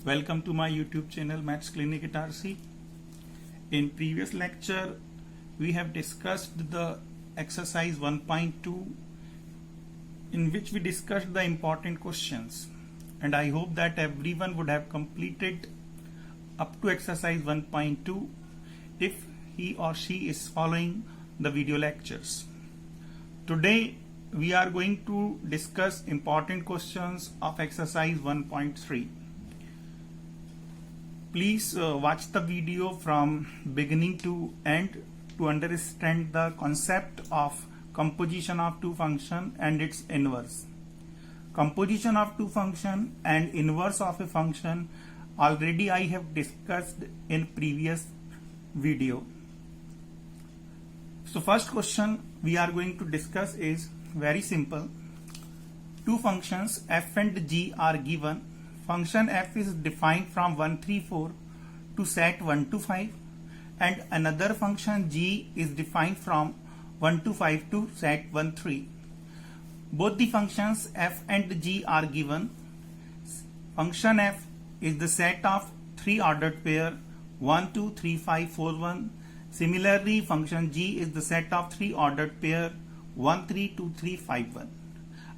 Welcome to my YouTube channel Maths Clinic at RC. In previous lecture, we have discussed the exercise 1.2 in which we discussed the important questions, and I hope that everyone would have completed up to exercise 1.2 if he or she is following the video lectures. Today we are going to discuss important questions of exercise 1.3. Please watch the video from beginning to end to understand the concept of composition of two function and its inverse. Composition of two function and inverse of a function already I have discussed in previous video. So first question we are going to discuss is very simple. Two functions f and g are given. Function f is defined from 1, 3, 4 to set 1 to 5, and another function g is defined from 1 to 5 to set 1, 3. Both the functions f and g are given. Function f is the set of 3 ordered pair 1, 2, 3, 5, 4, 1. Similarly, function g is the set of 3 ordered pair 1, 3, 2, 3, 5, 1.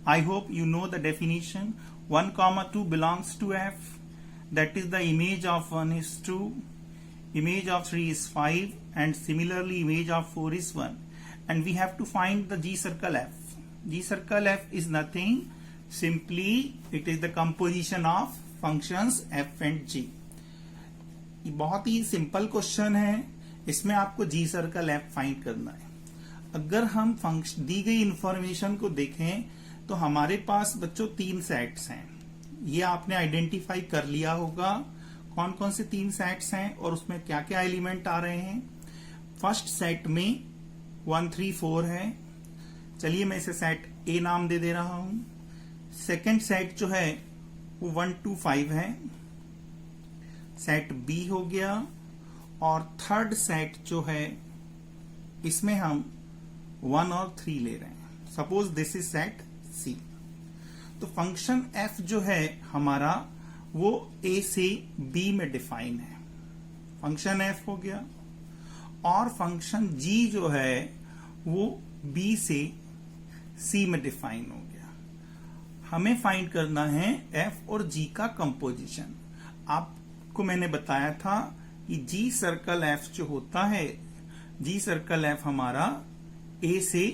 I hope you know the definition. 1, 2 belongs to f, that is the image of 1 is 2, image of 3 is 5, and similarly image of 4 is 1. And we have to find the G circle f. G circle f is nothing, simply it is the composition of functions f and g. ये बहुत ही simple question है, इसमें आपको G circle f find करना है. अगर हम function दी गई इंफॉर्मेशन को देखें तो हमारे पास बच्चों 3 सेट्स हैं. ये आपने आइडेंटिफाई कर लिया होगा कौन कौन से 3 सेट्स हैं और उसमें क्या क्या एलिमेंट आ रहे हैं. फर्स्ट सेट में 1, 3, 4 है. चलिए मैं इसे सेट ए नाम दे रहा हूं. सेकंड सेट जो है वो 1, 2, 5 है, सेट बी हो गया. और थर्ड सेट जो है इसमें हम 1 और 3 ले रहे हैं. सपोज दिस इज सेट सी. तो फंक्शन f जो है हमारा वो a से b में डिफाइन है. फंक्शन f हो गया. और फंक्शन g जो है वो b से c में डिफाइन हो गया. हमें फाइंड करना है f और g का कंपोजिशन. आपको मैंने बताया था कि g सर्कल f जो होता है, g सर्कल f हमारा a से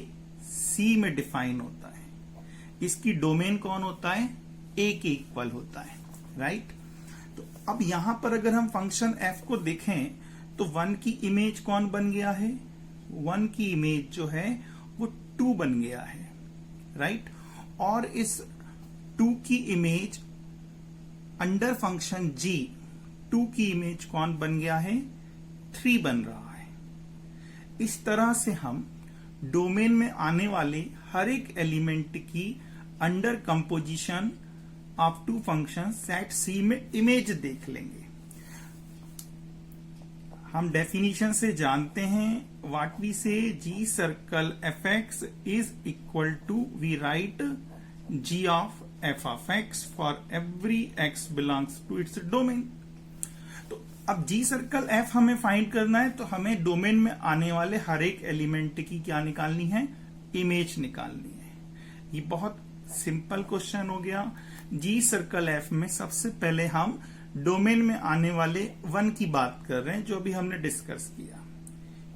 c में डिफाइन होता है. इसकी डोमेन कौन होता है? a के इक्वल होता है, राइट. तो अब यहां पर अगर हम फंक्शन f को देखें तो 1 की इमेज कौन बन गया है? 1 की इमेज जो है वो 2 बन गया है, राइट. और इस 2 की इमेज अंडर फंक्शन g 2 की इमेज कौन बन गया है? 3 बन रहा है. इस तरह से हम डोमेन में आने वाले हर एक एलिमेंट की under composition of two function set C में इमेज देख लेंगे. हम डेफिनेशन से जानते हैं what we say G circle F x is equal to we write G of F of X for every X belongs to its domain. तो अब G circle F हमें फाइंड करना है तो हमें डोमेन में आने वाले हर एक एलिमेंट की क्या निकालनी है? इमेज निकालनी है. ये बहुत सिंपल क्वेश्चन हो गया. जी सर्कल एफ में सबसे पहले हम डोमेन में आने वाले 1 की बात कर रहे हैं जो अभी हमने डिस्कस किया.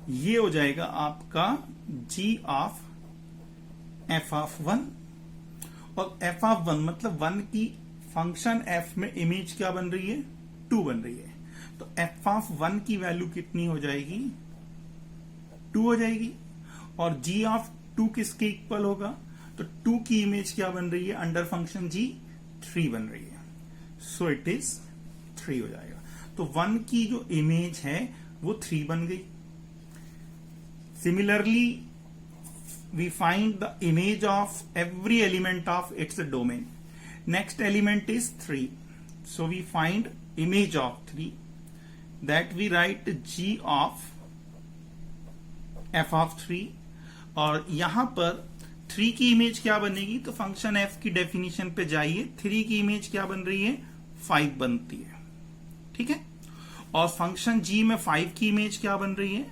ये हो जाएगा आपका जी ऑफ एफ ऑफ 1. और एफ ऑफ 1 मतलब 1 की फंक्शन एफ में इमेज क्या बन रही है? 2 बन रही है. तो एफ ऑफ 1 की वैल्यू कितनी हो जाएगी? 2 हो जाएगी. और जी ऑफ 2 किसके इक्वल होगा? तो 2 की इमेज क्या बन रही है अंडर फंक्शन जी? 3 बन रही है. सो इट इज 3 हो जाएगा. तो 1 की जो इमेज है वो 3 बन गई. Similarly we find the image of every element of its domain. Next element is 3. So we find image of 3, that we write g of f of 3. और यहां पर 3 की इमेज क्या बनेगी? तो फंक्शन f की डेफिनेशन पे जाइए. 3 की इमेज क्या बन रही है? 5 बनती है. ठीक है। और फंक्शन g में 5 की इमेज क्या बन रही है,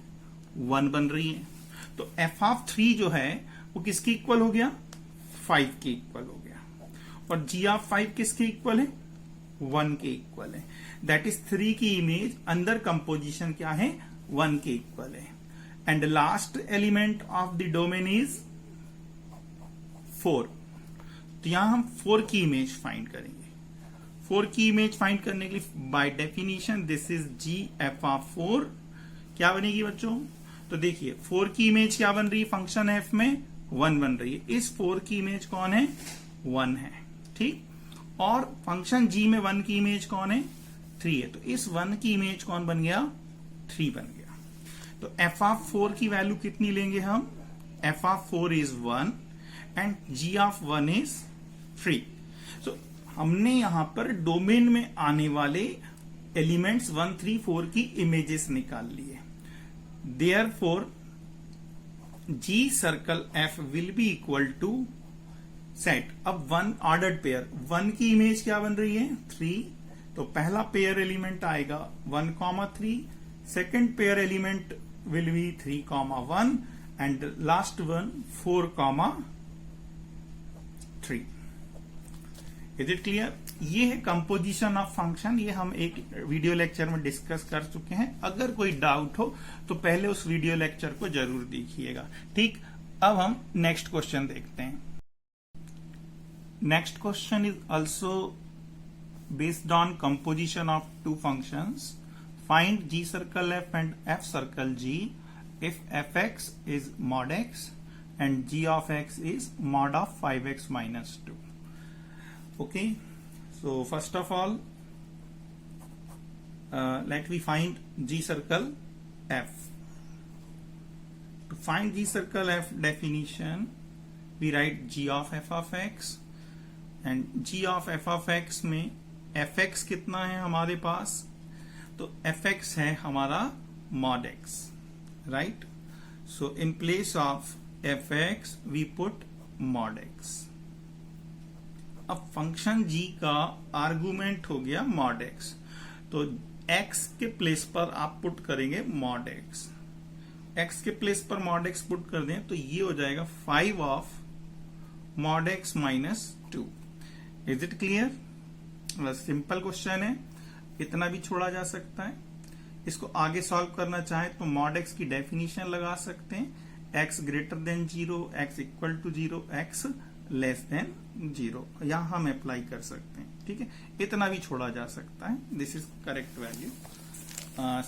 1 बन रही है। तो f ऑफ 3 जो है वो किसके इक्वल हो गया, 5 के इक्वल हो गया। और g ऑफ 5 किसके इक्वल है, 1 के इक्वल है। दैट इज 3 की इमेज अंदर कंपोजिशन क्या है, 1 के इक्वल है। And last element of the domain is 4। तो यहां हम 4 की इमेज फाइंड करेंगे। 4 की इमेज फाइंड करने के लिए by definition this is g f of 4 क्या बनेगी बच्चों, तो देखिए 4 की इमेज क्या बन रही है, फंक्शन एफ में 1 बन रही है। इस 4 की इमेज कौन है, 1 है, ठीक। और फंक्शन g में 1 की इमेज कौन है, 3 है। तो इस 1 की इमेज कौन बन गया, 3 बन गया। तो f ऑफ 4 की वैल्यू कितनी लेंगे हम, f of 4 is 1 and g of 1 is 3। सो हमने यहां पर डोमेन में आने वाले एलिमेंट्स 1, 3, 4 की इमेजेस निकाल लिए। Therefore g circle f will be equal to set. अब 1 ऑर्डर्ड पेयर, 1 की इमेज क्या बन रही है, 3। तो पहला पेयर एलिमेंट आएगा 1, 3। Second pair element will be 3, 1 and last one 4, 3। Is it clear. ये है कंपोजिशन ऑफ फंक्शन। ये हम एक वीडियो लेक्चर में डिस्कस कर चुके हैं। अगर कोई डाउट हो तो पहले उस वीडियो लेक्चर को जरूर देखिएगा, ठीक। अब हम नेक्स्ट क्वेश्चन देखते हैं। Next question is also based on composition of two functions. Find g circle f and f circle g if fx is mod x and g of x is mod of 5x minus 2. Okay, so first of all, let me find g circle f. To find g circle f definition, we write g of f of x and g of f of x में fx कितना है हमारे पास, तो fx है हमारा mod x, right. So in place of fx we put mod x। अब function g का argument हो गया mod x, तो x के प्लेस पर आप पुट करेंगे mod x। x के प्लेस पर mod x पुट कर दें तो ये हो जाएगा 5 of mod x minus 2। Is it clear. बस सिंपल क्वेश्चन है, इतना भी छोड़ा जा सकता है। इसको आगे सॉल्व करना चाहे तो मॉड एक्स की डेफिनेशन लगा सकते हैं, x greater than 0, x equal to 0, x less than 0। यहां हम अप्लाई कर सकते हैं, ठीक है। इतना भी छोड़ा जा सकता है। This is correct value.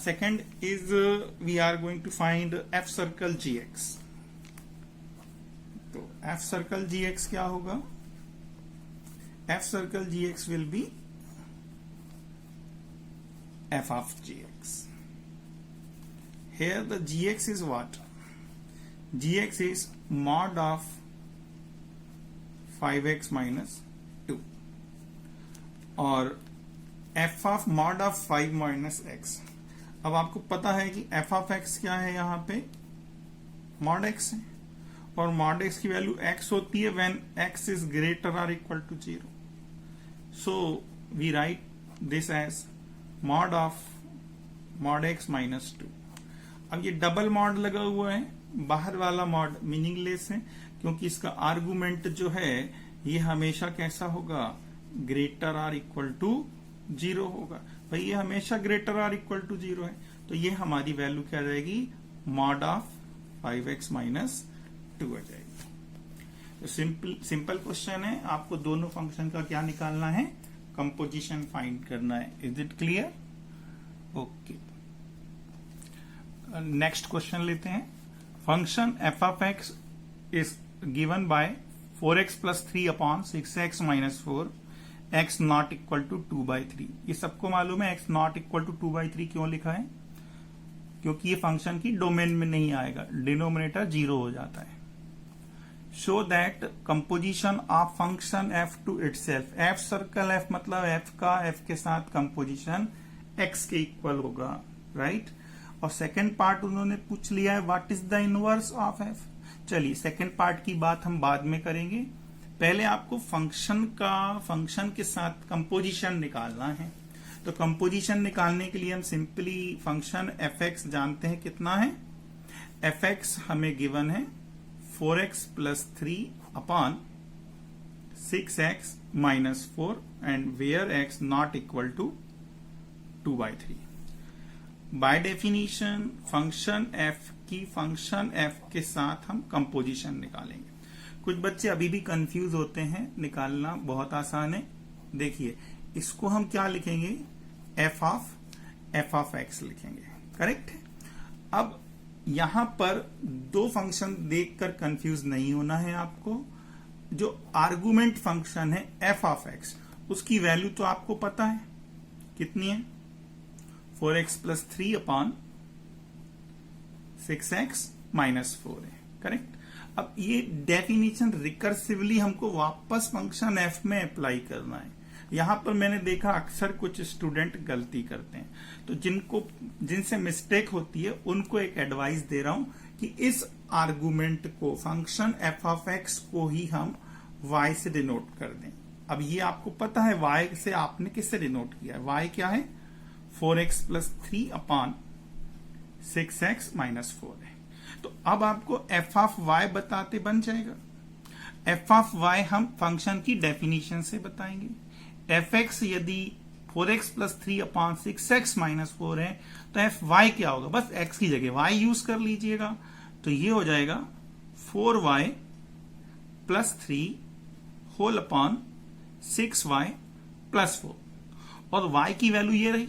Second is we are going to find f circle g x. तो एफ सर्कल जी एक्स क्या होगा, f circle gx will be f of gx. Here the gx is what? Gx is mod of 5x minus 2 और f of mod of 5 minus x। अब आपको पता है कि f of x क्या है, यहां पे mod x है और mod x की वैल्यू x होती है when x is greater or equal to 0। So we write this as mod of mod x minus 2। अब ये डबल मॉड लगा हुआ है, बाहर वाला मॉड मीनिंगलेस है क्योंकि इसका आर्गुमेंट जो है ये हमेशा कैसा होगा, ग्रेटर आर इक्वल टू 0 होगा। भाई ये हमेशा ग्रेटर आर इक्वल टू 0 है, तो ये हमारी वैल्यू क्या रहेगी, मॉड ऑफ 5x माइनस 2 आ जाएगी। तो सिंपल क्वेश्चन है, आपको दोनों फंक्शन का क्या निकालना है, कंपोजिशन फाइंड करना है। Is it clear. Okay, next question लेते हैं। Function f of x is given by 4x plus 3 upon 6x minus 4, x not equal to 2/3। ये सबको मालूम है x नॉट इक्वल टू 2/3 क्यों लिखा है, क्योंकि ये फंक्शन की डोमेन में नहीं आएगा, डिनोमिनेटर 0 हो जाता है। Show that composition of function f to itself, f circle f मतलब f का f के साथ कंपोजिशन x के इक्वल होगा, राइट। और सेकेंड पार्ट उन्होंने पूछ लिया है what is the inverse of f। चलिए सेकेंड पार्ट की बात हम बाद में करेंगे, पहले आपको फंक्शन के साथ कंपोजिशन निकालना है। तो कंपोजिशन निकालने के लिए हम सिंपली फंक्शन एफ एक्स जानते हैं कितना है। एफ एक्स हमें गिवन है 4x plus 3 upon 6x minus 4 and where x not equal to 2/3। By definition function f की फंक्शन f के साथ हम कंपोजिशन निकालेंगे। कुछ बच्चे अभी भी कंफ्यूज होते हैं, निकालना बहुत आसान है। देखिए इसको हम क्या लिखेंगे, f ऑफ x लिखेंगे, करेक्ट है। अब यहां पर दो फंक्शन देखकर कंफ्यूज नहीं होना है आपको। जो आर्गुमेंट फंक्शन है f ऑफ x, उसकी वैल्यू तो आपको पता है कितनी है, 4x plus 3 upon 6x minus 4 है, करेक्ट। अब ये डेफिनेशन रिकर्सिवली हमको वापस फंक्शन f में अप्लाई करना है। यहां पर मैंने देखा अक्सर कुछ स्टूडेंट गलती करते हैं, तो जिनसे मिस्टेक होती है उनको एक एडवाइस दे रहा हूं कि इस आर्गुमेंट को, फंक्शन f ऑफ x को ही हम y से डिनोट कर दें। अब ये आपको पता है y से आपने किससे डिनोट किया है, y क्या है 4x plus 3 upon 6x minus 4 है। तो अब आपको f ऑफ y बताते बन जाएगा। f ऑफ y हम फंक्शन की डेफिनेशन से बताएंगे। एफ एक्स यदि 4x plus 3 upon 6x minus 4 है तो एफ वाई क्या होगा, बस x की जगह y यूज कर लीजिएगा, तो ये हो जाएगा 4y plus 3 whole upon 6y plus 4। और y की वैल्यू ये रही,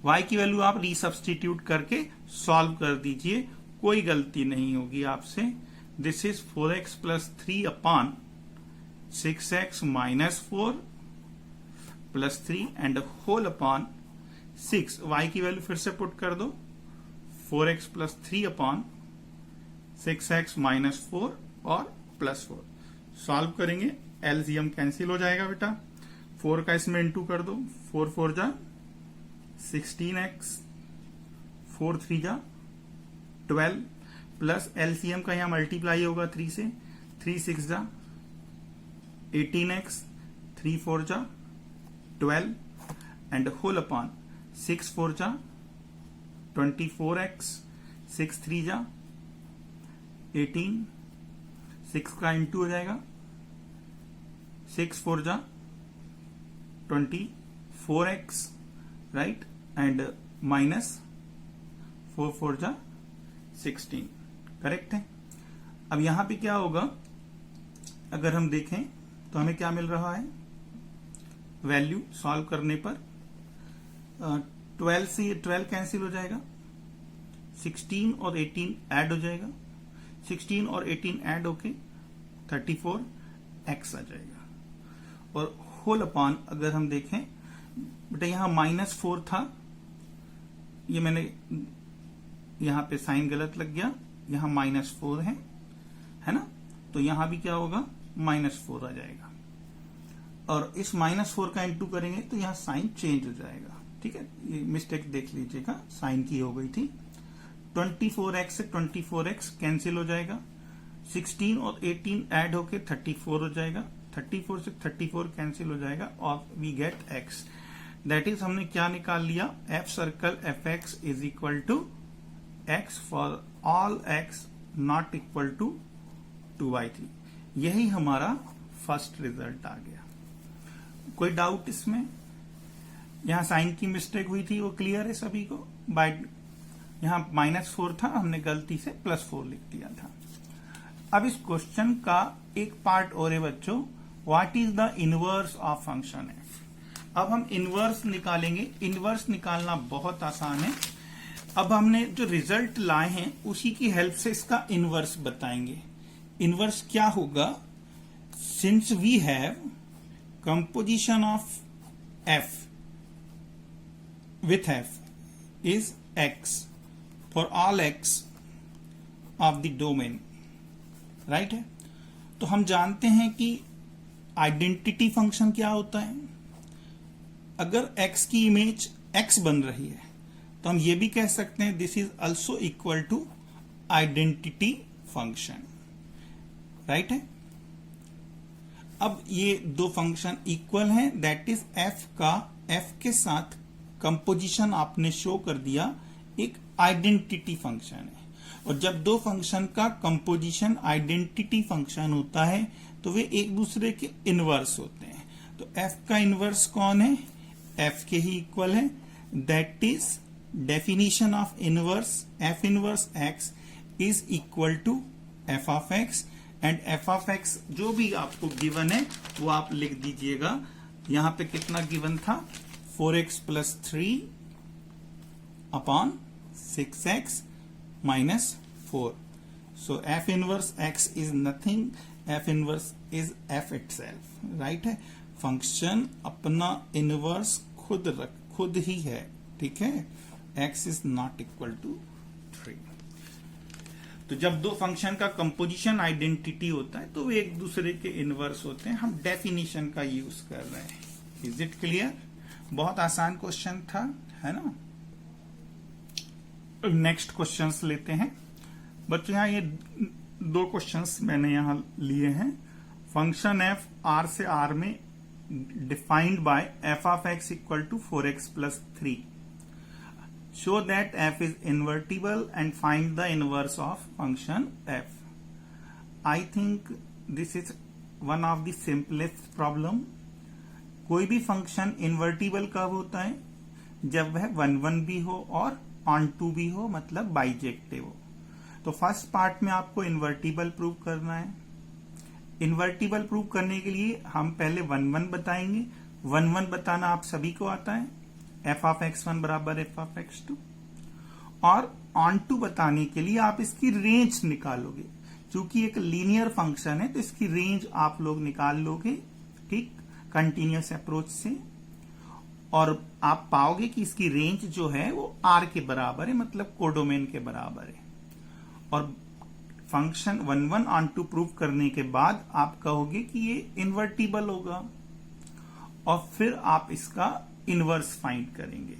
y की वैल्यू आप रीसब्स्टिट्यूट करके सॉल्व कर दीजिए, कोई गलती नहीं होगी आपसे। This is 4x plus 3 upon 6x minus 4 plus 3 and whole upon 6। y की वैल्यू फिर से पुट कर दो, 4x plus 3 upon 6x minus 4 और प्लस 4। सॉल्व करेंगे, एलसीएम कैंसिल हो जाएगा बेटा, 4 का इसमें इंटू कर दो, 4 4 जा 16x, 4 3 जा 12, प्लस एलसीएम का यहां मल्टीप्लाई होगा 3 से, 3 6 जा 18x, 3 4 जा 12 एंड होल अपॉन 6 4 जा 24x, 6 3 जा 18, 6 का इंटू हो जाएगा, 6 4 जा 24x, राइट, एंड माइनस 4 4 जा 16, करेक्ट है। अब यहां पे क्या होगा, अगर हम देखें तो हमें क्या मिल रहा है, वैल्यू सॉल्व करने पर 12 से 12 कैंसिल हो जाएगा, 16 और 18 ऐड हो जाएगा, 16 और 18 ऐड होके 34x आ जाएगा। और होल अपॉन अगर हम देखें बेटा, यहां माइनस 4 था, ये मैंने यहां पे साइन गलत लग गया, यहां माइनस 4 है ना, तो यहां भी क्या होगा माइनस 4 आ जाएगा। और इस माइनस 4 का इंटू करेंगे तो यहां साइन चेंज हो जाएगा, ठीक है, ये मिस्टेक देख लीजिएगा, साइन की हो गई थी। 24x से 24x कैंसिल हो जाएगा, 16 और 18 ऐड होके 34 हो जाएगा, 34 से 34 कैंसिल हो जाएगा और we get x। That is हमने क्या निकाल लिया, f circle F x is equal to x for all x not equal to 2/3। यही हमारा फर्स्ट रिजल्ट आ गया। कोई डाउट इसमें, यहां साइन की मिस्टेक हुई थी वो क्लियर है सभी को, बाय यहां -4 था, हमने गलती से +4 लिख दिया था। अब इस क्वेश्चन का एक पार्ट और है बच्चों, what is the inverse of function f। अब हम इनवर्स निकालेंगे। इनवर्स निकालना बहुत आसान है। अब हमने जो रिजल्ट लाए हैं उसी की हेल्प से इसका इनवर्स बताएंगे। इनवर्स क्या होगा, since we have composition of f with f is x for all x of the domain, right है। तो हम जानते हैं कि आइडेंटिटी फंक्शन क्या होता है। अगर x की इमेज x बन रही है तो हम ये भी कह सकते हैं this is also equal to identity function, right है। अब ये दो फंक्शन इक्वल हैं, दैट इज f का f के साथ कंपोजिशन आपने शो कर दिया एक आइडेंटिटी फंक्शन है, और जब दो फंक्शन का कंपोजिशन आइडेंटिटी फंक्शन होता है तो वे एक दूसरे के इनवर्स होते हैं। तो f का इनवर्स कौन है? f के ही इक्वल है। That is definition of inverse f inverse x is equal to f of x, and f of x जो भी आपको गिवन है वो आप लिख दीजिएगा। यहां पे कितना गिवन था? 4x plus 3 upon 6x minus 4. So f inverse x is nothing, f inverse is f itself, right है। फंक्शन अपना इनवर्स खुद ही है, ठीक है। x is not equal to 3। तो जब दो फंक्शन का कंपोजिशन आइडेंटिटी होता है तो वे एक दूसरे के इनवर्स होते हैं। हम डेफिनेशन का यूज कर रहे हैं। Is it clear? बहुत आसान क्वेश्चन था, है ना। नेक्स्ट क्वेश्चंस लेते हैं बच्चों। यहाँ ये दो क्वेश्चंस मैंने यहाँ लिए हैं। फंक्शन f r से r में defined by f of x equal to 4x plus 3। Show that f is invertible and find the inverse of function f। I think this is one of the simplest problem. कोई भी function invertible कब होता है? जब वह 1 भी हो और ऑन टू भी हो, मतलब बाइजेक्टिव हो। तो फर्स्ट पार्ट में आपको इन्वर्टिबल प्रूव करना है। इन्वर्टिबल प्रूव करने के लिए हम पहले 1 बताएंगे। 1 बताना आप सभी को आता है। f ऑफ x1 बराबर f ऑफ x2। और ऑन टू बताने के लिए आप इसकी रेंज निकालोगे। क्योंकि एक लीनियर फंक्शन है तो इसकी रेंज आप लोग निकाल लोगे, ठीक, कंटिन्यूअस अप्रोच से। और आप पाओगे कि इसकी रेंज जो है वो r के बराबर है, मतलब कोडोमेन के बराबर है। और फंक्शन 1 ऑन टू प्रूव करने के बाद आप कहोगे कि ये इन्वर्टिबल होगा, और फिर आप इसका इनवर्स फाइंड करेंगे।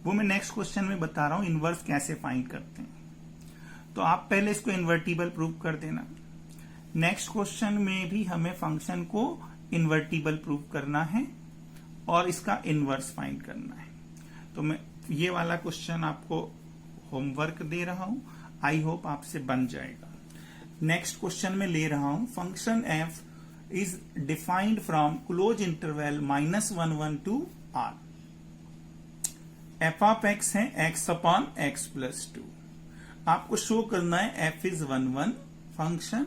वो मैं नेक्स्ट क्वेश्चन में बता रहा हूं इनवर्स कैसे फाइंड करते हैं। तो आप पहले इसको इन्वर्टिबल प्रूव कर देना। नेक्स्ट क्वेश्चन में भी हमें फंक्शन को इन्वर्टिबल प्रूव करना है और इसका इनवर्स फाइंड करना है। तो मैं ये वाला क्वेश्चन आपको होमवर्क दे रहा हूं, आई होप आपसे बन जाएगा। नेक्स्ट क्वेश्चन में ले रहा हूं function f is defined from close interval -1 1 to r। f of x है x अपॉन x प्लस 2। आपको शो करना है f इज 1 फंक्शन,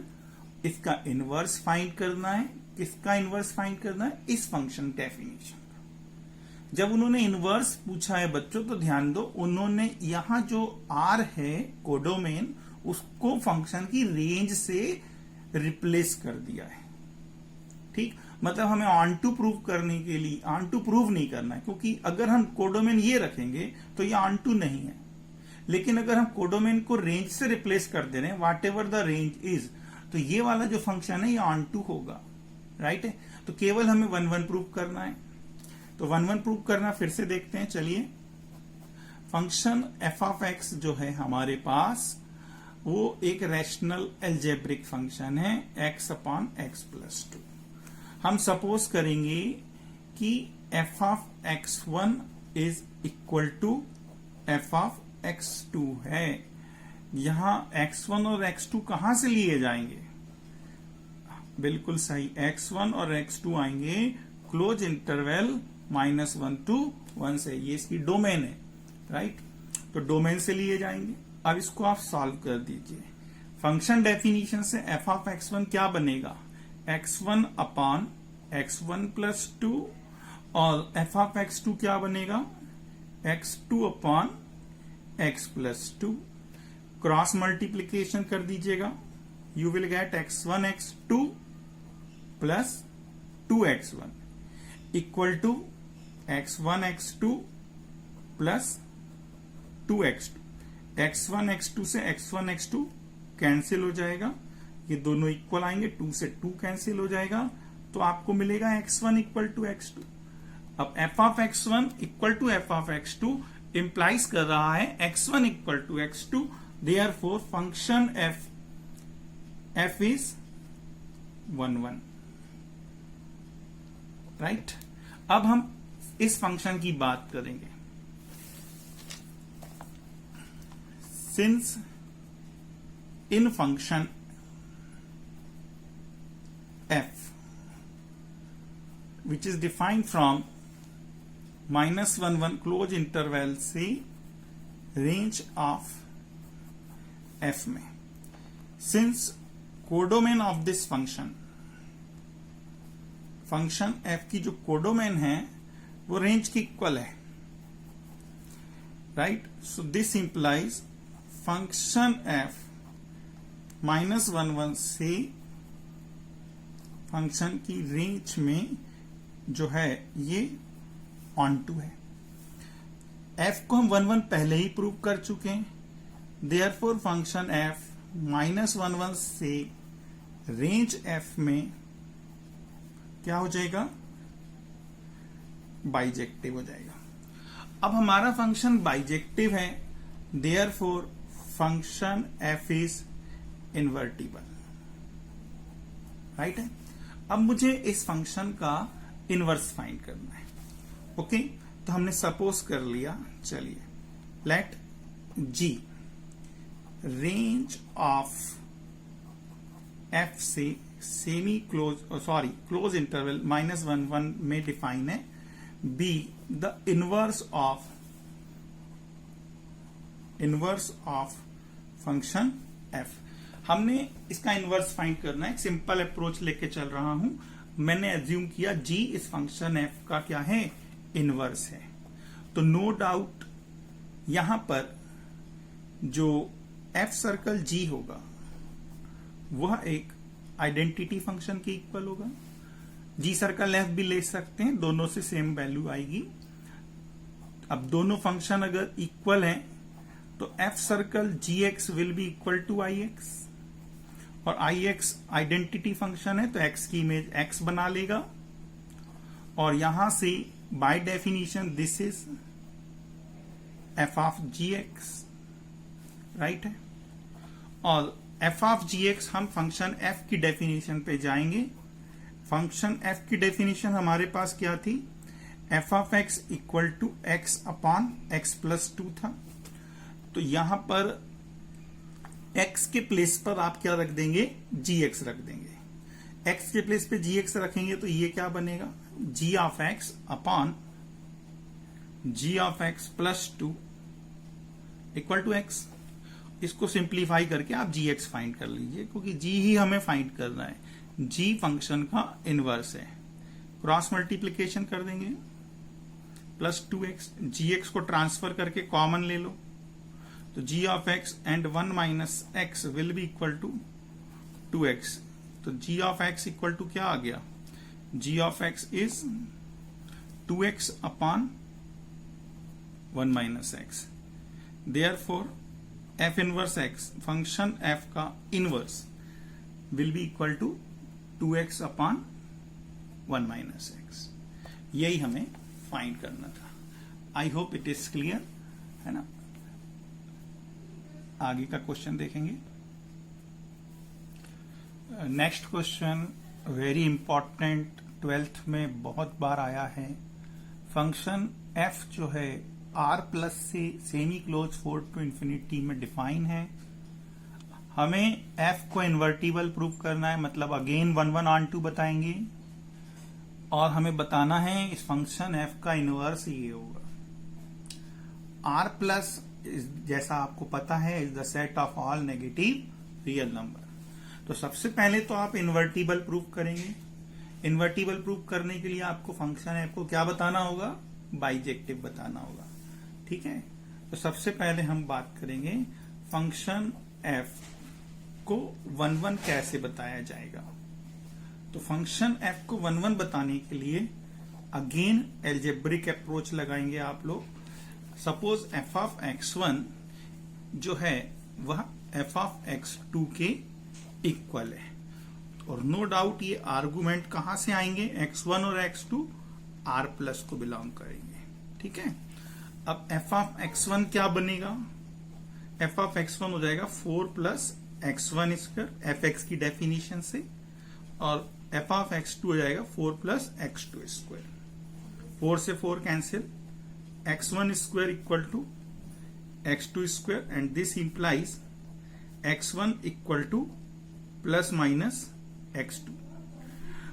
इसका इनवर्स फाइंड करना है। किसका इनवर्स फाइंड करना है? इस फंक्शन डेफिनेशन। जब उन्होंने इनवर्स पूछा है बच्चों तो ध्यान दो, उन्होंने यहां जो r है कोडोमेन, उसको फंक्शन की रेंज से रिप्लेस कर दिया है, ठीक। मतलब हमें ऑन टू प्रूव करने के लिए ऑन टू प्रूव नहीं करना है, क्योंकि अगर हम कोडोमेन ये रखेंगे तो ये ऑन टू नहीं है। लेकिन अगर हम कोडोमेन को रेंज से रिप्लेस कर दे रहे हैं, वाट एवर द रेंज इज, तो ये वाला जो फंक्शन है ये ऑन टू होगा, राइट है। तो केवल हमें 1 प्रूव करना है। तो 1 प्रूव करना फिर से देखते हैं, चलिए। फंक्शन f ऑफ x जो है हमारे पास, वो एक रैशनल एल्जेब्रिक फंक्शन है x अपॉन x प्लस 2। हम सपोज करेंगे कि f of x1 is equal to f of x2 है। यहां x1 और x2 कहां से लिए जाएंगे? बिल्कुल सही, x1 और x2 आएंगे क्लोज इंटरवल -1 टू 1 से। ये इसकी डोमेन है, राइट। तो डोमेन से लिए जाएंगे। अब इसको आप सॉल्व कर दीजिए। फंक्शन डेफिनेशन से f ऑफ x1 क्या बनेगा? x1 अपॉन x1 प्लस 2, और f ऑफ x2 क्या बनेगा? x2 upon x plus 2। Cross multiplication कर दीजिएगा, you will get x1 x2 plus 2x1 equal to x1 x2 plus 2x2। x1 x2 से x1 x2 cancel हो जाएगा, ये दोनों इक्वल आएंगे, 2 से 2 कैंसिल हो जाएगा, तो आपको मिलेगा x1 इक्वल टू x2। अब f of x1 equal to f of x2 implies कर रहा है x1 equal to x2, therefore function f is 1 right. अब हम इस फंक्शन की बात करेंगे। since in function f which is defined from -1 1 close interval से रेंज ऑफ f में, since codomain of this function f की जो कोडोमेन है वो रेंज के इक्वल है, right. So this implies function f -1 1 से फंक्शन की रेंज में जो है ये ऑन टू है. f को हम 1 1 पहले ही प्रूव कर चुके हैं, देयरफॉर फंक्शन f -1 1 से रेंज f में क्या हो जाएगा, बाइजेक्टिव हो जाएगा. अब हमारा फंक्शन बाइजेक्टिव है, therefore function f is invertible, right है. अब मुझे इस फंक्शन का इनवर्स फाइंड करना है. ओके, तो हमने सपोज कर लिया, चलिए let g range of f से सेमी क्लोज क्लोज इंटरवल -1 1 में डिफाइन है, b the inverse of function f. हमने इसका इनवर्स फाइंड करना है. एक सिंपल अप्रोच लेके चल रहा हूं. मैंने एज्यूम किया g इस फंक्शन f का क्या है, इनवर्स है. तो नो डाउट यहां पर जो f सर्कल g होगा वह एक आइडेंटिटी फंक्शन के इक्वल होगा. g सर्कल f भी ले सकते हैं, दोनों से सेम वैल्यू आएगी. अब दोनों फंक्शन अगर इक्वल हैं तो f circle gx will be equal to ix, और ix आइडेंटिटी फंक्शन है तो x की इमेज x बना लेगा. और यहां से bye definition this is f of gx, right है. और f ऑफ gx हम फंक्शन f की डेफिनेशन पे जाएंगे. फंक्शन f की डेफिनेशन हमारे पास क्या थी, f of x equal to x upon x plus 2 था. तो यहां पर x के प्लेस पर आप क्या रख देंगे, gx रख देंगे. x के प्लेस पे gx रखेंगे तो ये क्या बनेगा, g of x upon g of x plus 2 equal to x. इसको सिंप्लीफाई करके आप gx फाइंड कर लीजिए, क्योंकि g ही हमें फाइंड करना है. g फंक्शन का इनवर्स है. क्रॉस मल्टीप्लीकेशन कर देंगे, प्लस 2x, gx को ट्रांसफर करके कॉमन ले लो तो g of x and 1 minus x will be equal to 2x. तो g of x equal to क्या आ गया, g of x is 2x upon 1 minus x. Therefore f inverse x, function f का inverse will be equal to 2x upon 1 minus x. यही हमें find करना था. I hope it is clear, है ना. आगे का क्वेश्चन देखेंगे. Next question very important, 12th में बहुत बार आया है. फंक्शन f जो है r प्लस से सेमी क्लोज 4 टू इंफिनिटी में डिफाइन है. हमें f को इन्वर्टिबल प्रूव करना है, मतलब अगेन 1 1 ऑन 2 बताएंगे, और हमें बताना है इस फंक्शन f का इनवर्स ये होगा. r प्लस जैसा आपको पता है is the set of all negative real number. तो सबसे पहले तो आप इन्वर्टिबल प्रूव करेंगे. इन्वर्टिबल प्रूव करने के लिए आपको फंक्शन f को क्या बताना होगा, बाइजेक्टिव बताना होगा. ठीक है. तो सबसे पहले हम बात करेंगे फंक्शन f को 1 1 कैसे बताया जाएगा. तो फंक्शन f को 1 1 बताने के लिए अगेन एल्जेब्रिक अप्रोच लगाएंगे आप लोग. सपोज f ऑफ x1 जो है वह f ऑफ x2 के इक्वल है, और नो डाउट ये आर्गुमेंट कहां से आएंगे, x1 और x2 r प्लस को बिलोंग करेंगे. ठीक है. अब f ऑफ x1 क्या बनेगा, f ऑफ x1 हो जाएगा 4 प्लस x1 स्क्वायर fx की डेफिनेशन से, और f ऑफ x2 हो जाएगा 4 प्लस x2 स्क्वायर. 4 से 4 cancel, x1 square equal to x2 square and this implies x1 equal to plus minus x2.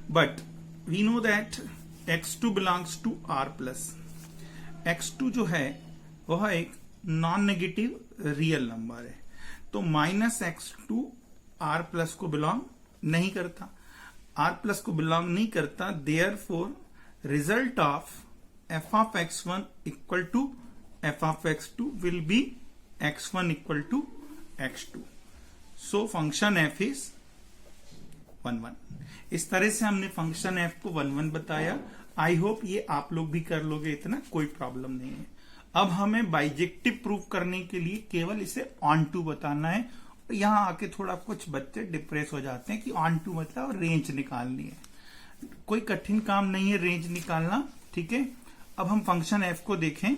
But we know that x2 belongs to r plus. x2 जो है वह एक non negative real number है, तो minus x2 r plus को belong नहीं करता, r plus को बिलोंग नहीं करता. Therefore result of f of x1 equal to f of x2 will be x1 equal to x2. So function f is 1 1. इस तरह से हमने फंक्शन f को 1 1 बताया. आई होप ये आप लोग भी कर लोगे, इतना कोई प्रॉब्लम नहीं है. अब हमें बाइजेक्टिव प्रूफ करने के लिए केवल इसे ऑन टू बताना है. यहां आके थोड़ा कुछ बच्चे डिप्रेस हो जाते हैं कि ऑन टू मतलब रेंज निकालनी है. कोई कठिन काम नहीं है रेंज निकालना, ठीक है. अब हम फंक्शन f को देखें.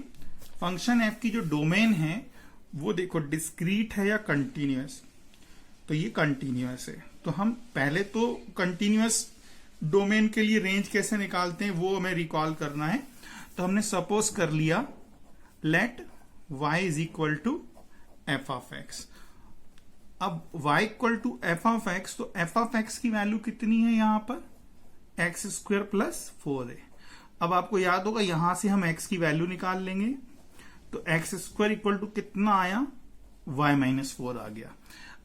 फंक्शन f की जो डोमेन है वो देखो डिस्क्रीट है या कंटिन्यूअस. तो ये कंटिन्यूअस है, तो हम पहले तो कंटिन्यूअस डोमेन के लिए रेंज कैसे निकालते हैं वो हमें रिकॉल करना है. तो हमने सपोज कर लिया let y is equal to f of x. अब y equal to f of x, तो एफ ऑफ एक्स की वैल्यू कितनी है यहां पर एक्स स्क्वायर प्लस 4 है. अब आपको याद होगा यहां से हम x की वैल्यू निकाल लेंगे, तो एक्स स्क्वायर इक्वल टू कितना आया y माइनस 4 आ गया.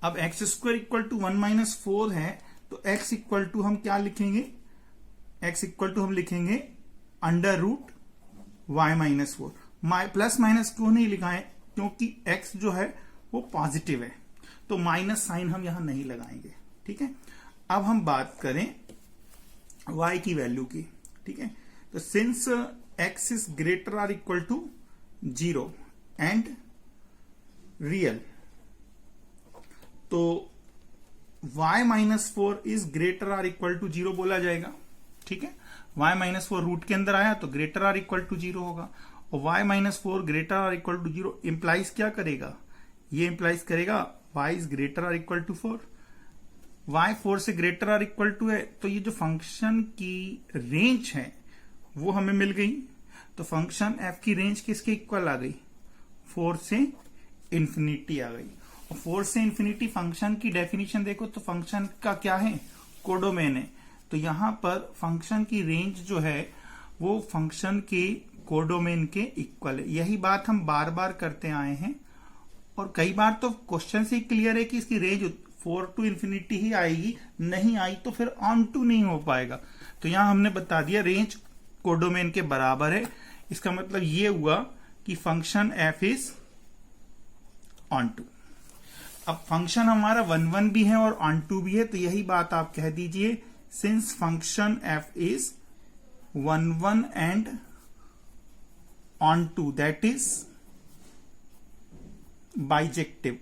अब x square equal to 1 minus 4 है, तो x इक्वल टू हम क्या लिखेंगे, x इक्वल टू हम लिखेंगे under root y minus 4. Plus minus क्यों नहीं लिखा है, क्योंकि x जो है वो पॉजिटिव है, तो माइनस साइन हम यहां नहीं लगाएंगे, ठीक है. अब हम बात करें y की वैल्यू की, ठीक है. तो since x is greater or equal to 0 and real, तो y minus 4 is greater or equal to 0 बोला जाएगा, ठीक है. y माइनस 4 रूट के अंदर आया तो ग्रेटर आर इक्वल टू 0 होगा, और y minus 4 greater or equal to 0 implies क्या करेगा, ये इंप्लाइज करेगा y is greater or equal to 4. y 4 से ग्रेटर आर इक्वल टू है, तो ये जो फंक्शन की रेंज है वो हमें मिल गई. तो फंक्शन f की रेंज किसके इक्वल आ गई, 4 से इंफिनिटी आ गई. और 4 से इंफिनिटी फंक्शन की डेफिनेशन देखो तो फंक्शन का क्या है, कोडोमेन है. तो यहां पर फंक्शन की रेंज जो है वो फंक्शन के कोडोमेन के इक्वल है. यही बात हम बार बार करते आए हैं, और कई बार तो क्वेश्चन से क्लियर है कि इसकी रेंज 4 टू इंफिनिटी ही आएगी, नहीं आई तो फिर ऑन टू नहीं हो पाएगा. तो यहां हमने बता दिया रेंज कोडोमेन के बराबर है. इसका मतलब ये हुआ कि function f is onto. अब फंक्शन हमारा 1 1 भी है और ऑन टू भी है, तो यही बात आप कह दीजिए since function f is 1 1 and onto, that is bijective.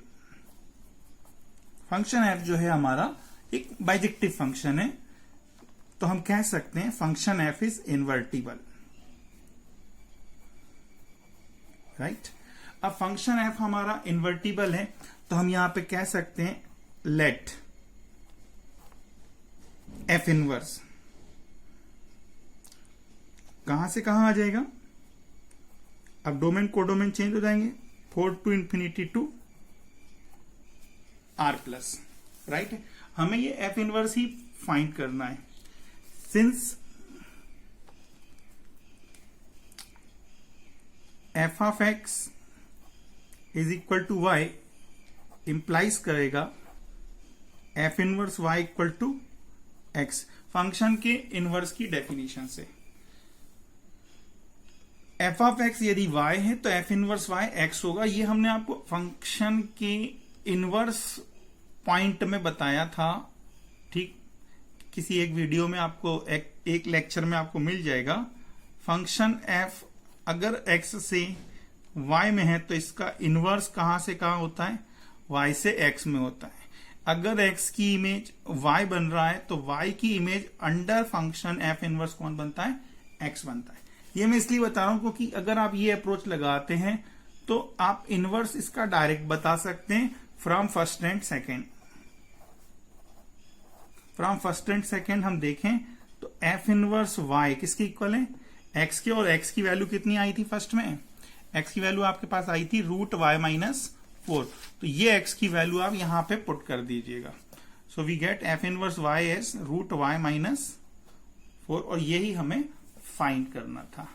Function f जो है हमारा एक बाइजेक्टिव फंक्शन है, तो हम कह सकते हैं function f is invertible, right. अब फंक्शन f हमारा इनवर्टिबल है, तो हम यहां पे कह सकते हैं लेट f इनवर्स. कहां से कहां आ जाएगा, अब डोमेन कोडोमेन चेंज हो जाएंगे, 4 to infinity to r plus, right. हमें ये f इनवर्स ही फाइंड करना है. Since f of x is equal to y implies करेगा f inverse y equal to x. Function के इनवर्स की डेफिनेशन से f ऑफ x यदि y है तो f इनवर्स y x होगा. ये हमने आपको फंक्शन के इनवर्स पॉइंट में बताया था, ठीक. किसी एक वीडियो में आपको एक लेक्चर में आपको मिल जाएगा. फंक्शन f अगर x से y में है तो इसका इनवर्स कहां से कहां होता है, y से x में होता है. अगर x की इमेज y बन रहा है तो y की image under function f inverse कौन बनता है, x बनता है. ये मैं इसलिए बता रहा हूं क्योंकि अगर आप ये अप्रोच लगाते हैं तो आप इनवर्स इसका डायरेक्ट बता सकते हैं from first and second. From first and second हम देखें तो f इनवर्स y किसके इक्वल है, x के, और x की वैल्यू कितनी आई थी फर्स्ट में, x की वैल्यू आपके पास आई थी √y-4, तो ये x की वैल्यू आप यहां पे पुट कर दीजिएगा। So we get f inverse y as √y-4, और यही हमें फाइंड करना था।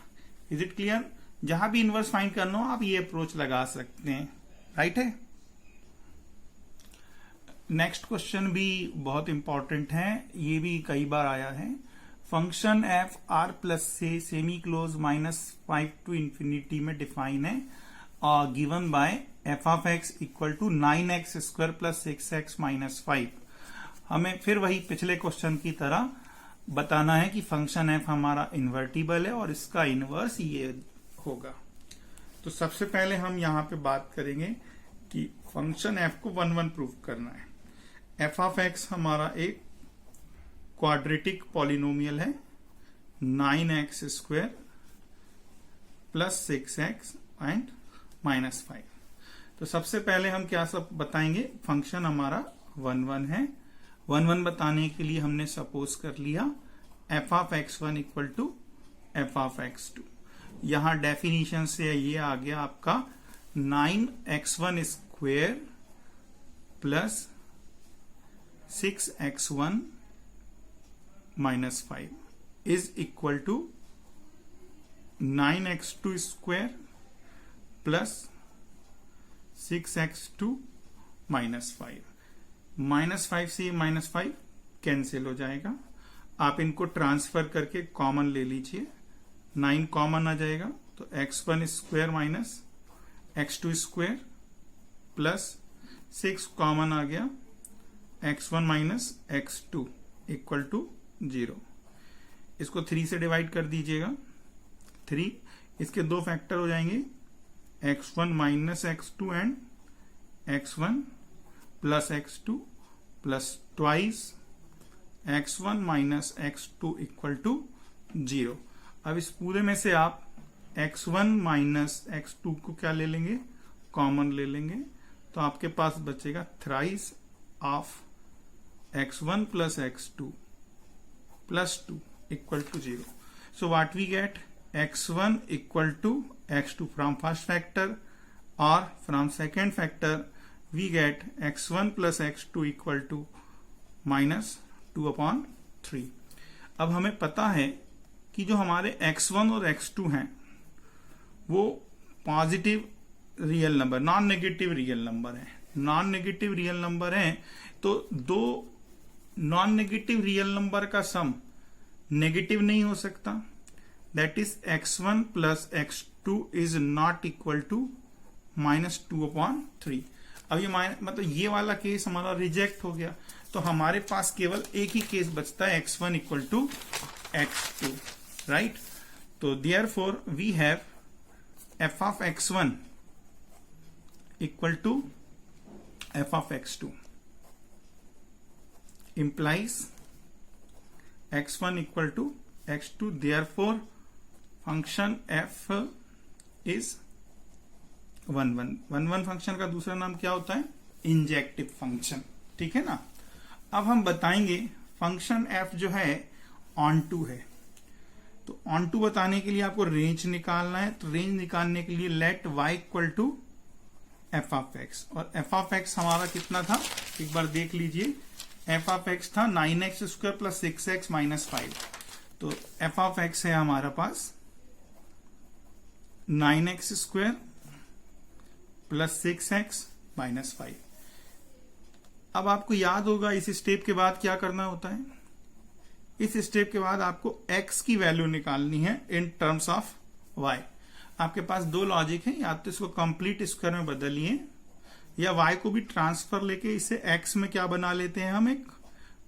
Is it clear? जहां भी इनवर्स फाइंड करना हो आप ये अप्रोच लगा सकते हैं, राइट है। नेक्स्ट क्वेश्चन भी बहुत इंपॉर्टेंट है, ये भी कई बार आया है। फंक्शन एफ आर प्लस से सेमी क्लोज -5 टू इंफिनिटी में डिफाइन है, और given by f of x equal to 9x² plus 6x - 5। हमें फिर वही पिछले क्वेश्चन की तरह बताना है कि फंक्शन एफ हमारा इन्वर्टिबल है और इसका इनवर्स ये होगा। तो सबसे पहले हम यहां पे बात करेंगे कि फंक्शन एफ को 1-1 प्रूव करना है। एफ ऑफ एक्स हमारा एक क्वाड्रेटिक पॉलिनोमियल है, 9x² प्लस 6x एंड -5। तो सबसे पहले हम क्या सब बताएंगे, फंक्शन हमारा 1-1 है। 1-1 बताने के लिए हमने सपोज कर लिया f of x1 equal to f of x2। यहां डेफिनेशन से ये आ गया आपका 9x1² plus 6x1 - 5 is equal to 9x2² plus 6x2 - 5। -5 से -5 कैंसिल हो जाएगा। आप इनको ट्रांसफर करके कॉमन ले लीजिए, 9 कॉमन आ जाएगा, तो x1² minus x2² plus 6 common आ गया, x1 minus x2 equal to 0। इसको 3 से डिवाइड कर दीजिएगा, 3, इसके 2 फैक्टर हो जाएंगे, x1 minus x2 and x1 plus x2 plus twice x1 minus x2 equal to 0। अब इस पूरे में से आप x1 माइनस x2 को क्या ले लेंगे, कॉमन ले लेंगे, तो आपके पास बचेगा thrice of x1 plus x2 plus 2 equal to 0। So what we get, x1 equal to x2 from first factor, और from second factor we get x1 plus x2 equal to -2/3। अब हमें पता है कि जो हमारे x1 और x2 हैं वो positive real number, non negative real number है। नॉन नेगेटिव रियल नंबर है तो दो नॉन नेगेटिव रियल नंबर का सम नेगेटिव नहीं हो सकता, that is x1 plus x2 is not equal to -2/3। अब ये मतलब ये वाला केस हमारा रिजेक्ट हो गया, तो हमारे पास केवल एक ही केस बचता है, x1 equal to x2, right. तो therefore we have f of x1 equal to f of x2 implies x1 equal to x2, therefore function f is 1-1 function का दूसरा नाम क्या होता है, इंजेक्टिव फंक्शन, ठीक है ना। अब हम बताएंगे फंक्शन f जो है ऑन टू है, तो ऑन टू बताने के लिए आपको रेंज निकालना है। तो रेंज निकालने के लिए let y equal to f of x, और एफ ऑफ एक्स हमारा कितना था, एक बार देख लीजिए, एफ ऑफ एक्स था 9x² प्लस 6x - 5। तो एफ ऑफ एक्स है हमारा पास 9x² प्लस 6x - 5। अब आपको याद होगा इस स्टेप के बाद क्या करना होता है, इस स्टेप के बाद आपको x की वैल्यू निकालनी है इन टर्म्स ऑफ y। आपके पास दो लॉजिक है, या तो इसको कंप्लीट स्क्वायर में बदलिए, या y को भी ट्रांसफर लेके इसे x में क्या बना लेते हैं, हम एक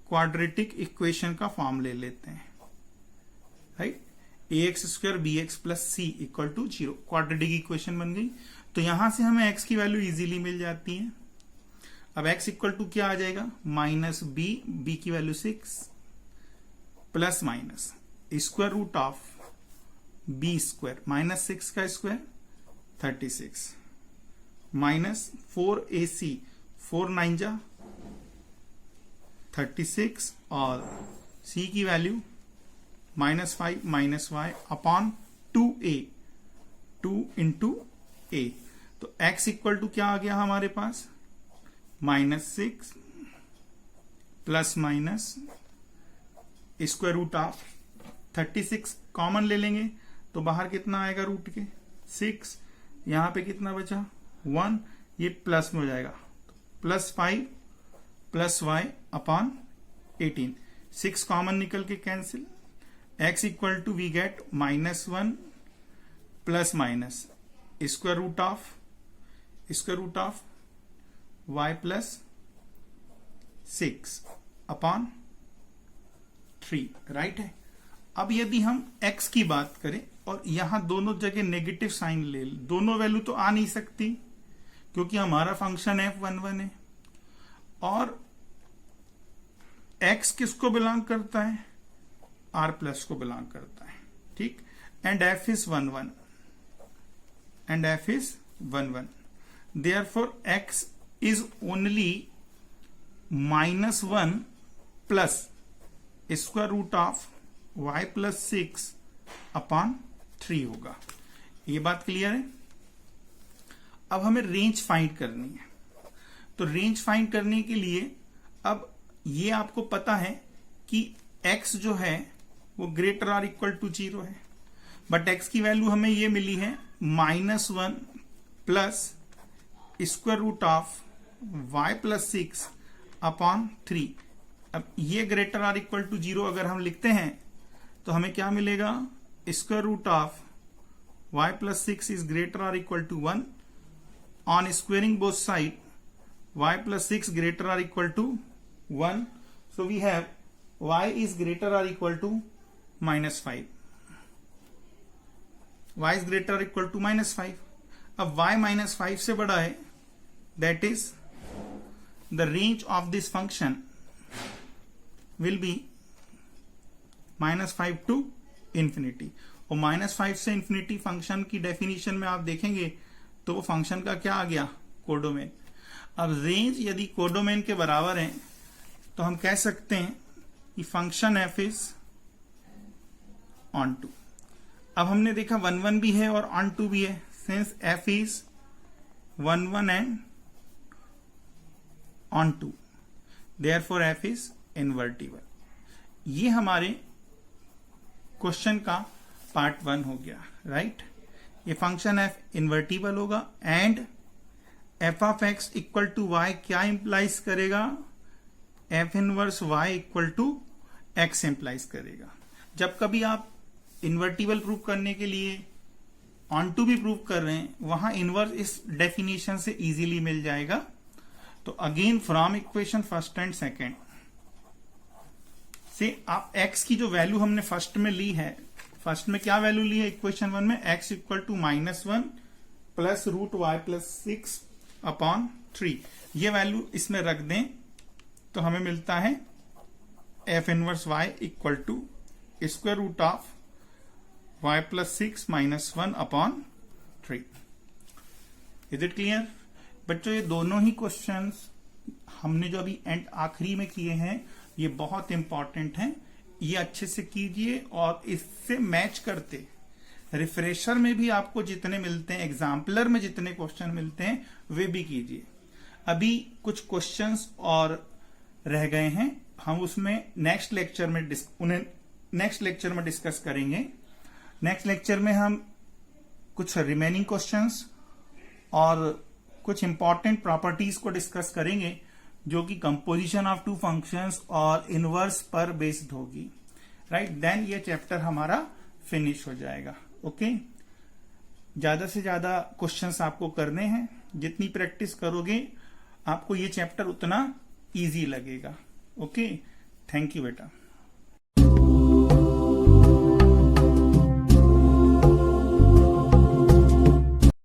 क्वाड्रेटिक इक्वेशन का फॉर्म ले लेते हैं, right. ax² bx plus c equal to 0 quadratic equation बन गई। तो यहां से हमें x की वैल्यू इजीली मिल जाती है। अब x इक्वल टू क्या आ जाएगा, -b, b की value 6 plus minus square root of b² -6 का स्क्वायर 36 माइनस 4ac 4 9 जा 36, और c की value -5 - y upon 2a 2 into a। तो x इक्वल टू क्या आ गया हमारे पास, -6 plus minus square root of 36 common ले लेंगे तो बाहर कितना आएगा रूट के 6, यहां पे कितना बचा 1, ये प्लस में हो जाएगा +5 प्लस y अपॉन 18, 6 कॉमन निकल के cancel, x equal to we get -1 plus minus square root of y plus 6 upon 3, right है। अब यदि हम x की बात करें और यहां दोनों जगह नेगेटिव साइन ले, दोनों वैल्यू तो आ नहीं सकती क्योंकि हमारा फंक्शन f11 है, और x किसको बिलोंग करता है, r प्लस को बिलोंग करता है, ठीक। And f is 11, therefore x is only -1 plus square root of y plus 6 upon 3 होगा। ये बात क्लियर है। अब हमें रेंज फाइंड करनी है, तो रेंज फाइंड करने के लिए अब ये आपको पता है कि x जो है वो ग्रेटर आर इक्वल टू 0 है, बट x की वैल्यू हमें ये मिली है -1 plus square root of y plus 6 upon 3। अब ये ग्रेटर आर इक्वल टू 0 अगर हम लिखते हैं तो हमें क्या मिलेगा, square root of y plus 6 is greater or equal to 1, on squaring both side y plus 6 greater or equal to 1, so we have y is greater or equal to -5, y is greater or equal to -5। अब y -5 से बड़ा है, that is the range of this function will be -5 to infinity, और -5 से infinity function की definition में आप देखेंगे तो वो फंक्शन का क्या आ गया, कोडोमेन। अब रेंज यदि कोडोमेन के बराबर है तो हम कह सकते हैं कि function f is onto. अब हमने देखा 1 भी है और ऑन टू भी है, since f is 1 and onto, therefore f is invertible. ये हमारे क्वेश्चन का पार्ट 1 हो गया, राइट। ये फंक्शन f इनवर्टिबल होगा and f of x equal to y क्या इंप्लाइज करेगा, f inverse y equal to x implies करेगा। जब कभी आप इन्वर्टिबल प्रूव करने के लिए ऑन टू भी प्रूव कर रहे हैं, वहां इनवर्स इस डेफिनेशन से इजीली मिल जाएगा। तो again from equation first and second से आप x की जो वैल्यू हमने फर्स्ट में ली है, फर्स्ट में क्या वैल्यू ली है इक्वेशन 1 में, x equal to -1 plus root y plus 6 upon 3, ये वैल्यू इसमें रख दें तो हमें मिलता है f inverse y equal to square root of y plus 6 -1 upon 3। Is it clear बच्चों? ये दोनों ही क्वेश्चंस हमने जो अभी एंड आखिरी में किए हैं ये बहुत इंपॉर्टेंट हैं, ये अच्छे से कीजिए और इससे मैच करते रिफ्रेशर में भी आपको जितने मिलते हैं, एग्जाम्पलर में जितने क्वेश्चन मिलते हैं वे भी कीजिए। अभी कुछ क्वेश्चंस और रह गए हैं, हम उसमें नेक्स्ट लेक्चर में डिस्कस करेंगे। नेक्स्ट लेक्चर में हम कुछ रिमेनिंग क्वेश्चंस और कुछ इंपॉर्टेंट प्रॉपर्टीज को डिस्कस करेंगे जो कि कंपोजिशन ऑफ टू फंक्शंस और इनवर्स पर बेस्ड होगी, राइट। देन ये चैप्टर हमारा फिनिश हो जाएगा। ओके, ज्यादा से ज्यादा क्वेश्चंस आपको करने हैं, जितनी प्रैक्टिस करोगे आपको ये चैप्टर उतना इजी लगेगा। ओके, थैंक यू बेटा।